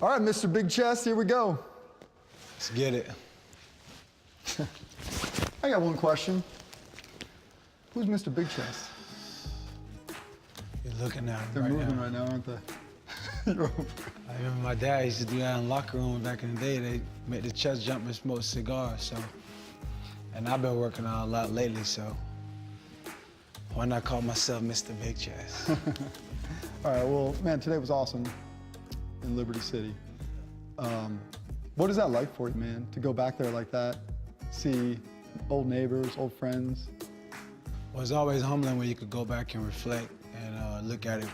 All right, Mr. Big Chest, here we go. Let's get it. I got one question. Who's Mr. Big Chest? You're looking at him They're right moving now. right now, aren't they? I remember my dad used to do that in the locker room back in the day. They make the chest jump and smoke cigars, so. And I've been working out a lot lately, so why not call myself Mr. Big Chest? All right, well, man, today was awesome in Liberty City. What is that like for you, man, to go back there like that, see old neighbors, old friends? Well, it's always humbling when you could go back and reflect and look at it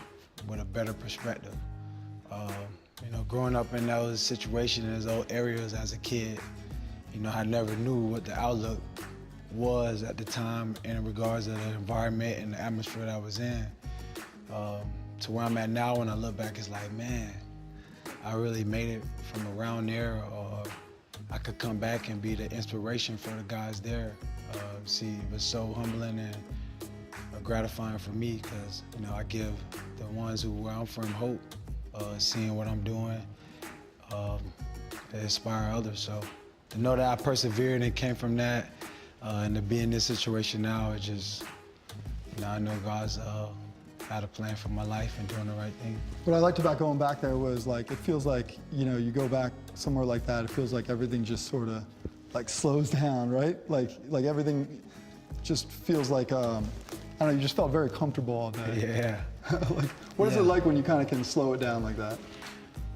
with a better perspective. You know, growing up in those situations, in those old areas as a kid, you know, I never knew what the outlook was at the time in regards to the environment and the atmosphere that I was in. To where I'm at now, when I look back, it's like, man, I really made it from around there, or I could come back and be the inspiration for the guys there. See, it was so humbling and gratifying for me, because, you know, I give the ones where I'm from hope, seeing what I'm doing, to inspire others. So to know that I persevered and came from that, and to be in this situation now, it just, you know, I know God's had a plan for my life and doing the right thing. What I liked about going back there was, like, it feels like, you know, you go back somewhere like that, it feels like everything just sort of like slows down, right? Like everything just feels like, I don't know, you just felt very comfortable all day. Yeah. Like, what is it like when you kind of can slow it down like that?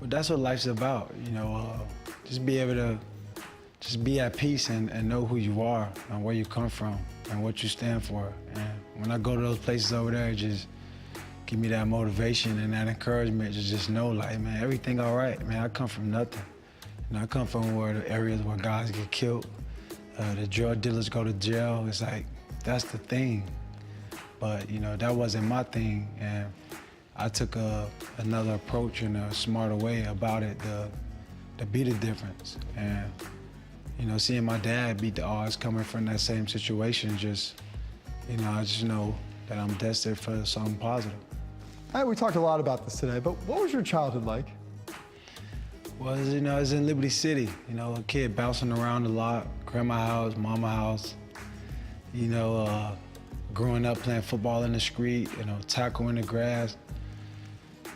Well, that's what life's about, you know, just be able to just be at peace and know who you are and where you come from and what you stand for. And when I go to those places over there, it just give me that motivation and that encouragement to just know, like, man, everything all right, man. I come from nothing. And I come from where the areas where guys get killed, the drug dealers go to jail. It's like, that's the thing. But, you know, that wasn't my thing. And I took another approach and a smarter way about it to be the difference. And, you know, seeing my dad beat the odds coming from that same situation, just, you know, I just know that I'm destined for something positive. All right, we talked a lot about this today, but what was your childhood like? Well, you know, it's in Liberty City, you know, a kid bouncing around a lot, grandma's house, mama's house, you know, growing up playing football in the street, you know, tackle in the grass.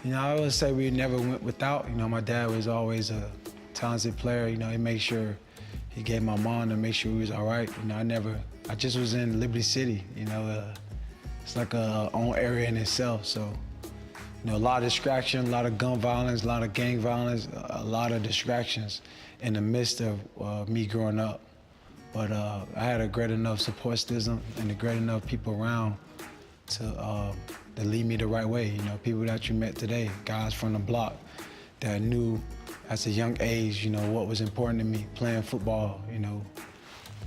You know, I always say we never went without. You know, my dad was always a talented player. You know, he made sure he gave my mom to make sure he was all right. You know, I just was in Liberty City, you know, it's like a own area in itself. So, you know, a lot of distraction, a lot of gun violence, a lot of gang violence, a lot of distractions in the midst of me growing up. But I had a great enough support system and a great enough people around to lead me the right way. You know, people that you met today, guys from the block that knew at a young age, you know, what was important to me, playing football, you know,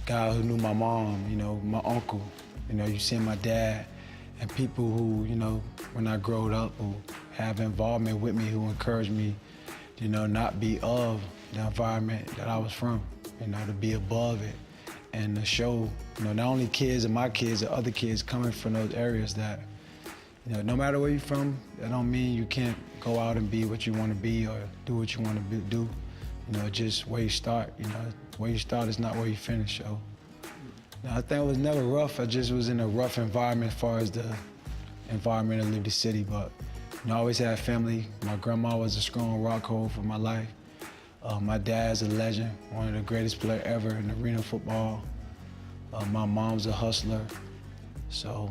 guy who knew my mom, you know, my uncle, you know, you see my dad, and people who, you know, when I growed up, who have involvement with me, who encouraged me, you know, not be of the environment that I was from, you know, to be above it and to show, you know, not only kids and my kids, but other kids coming from those areas that, you know, no matter where you're from, that don't mean you can't go out and be what you want to be or do what you want to do. You know, just where you start, you know, where you start is not where you finish, so. I think it was never rough. I just was in a rough environment as far as the environment of Liberty City, but, you know, I always had family. My grandma was a strong rock hold for my life. My dad's a legend, one of the greatest players ever in arena football. My mom's a hustler. So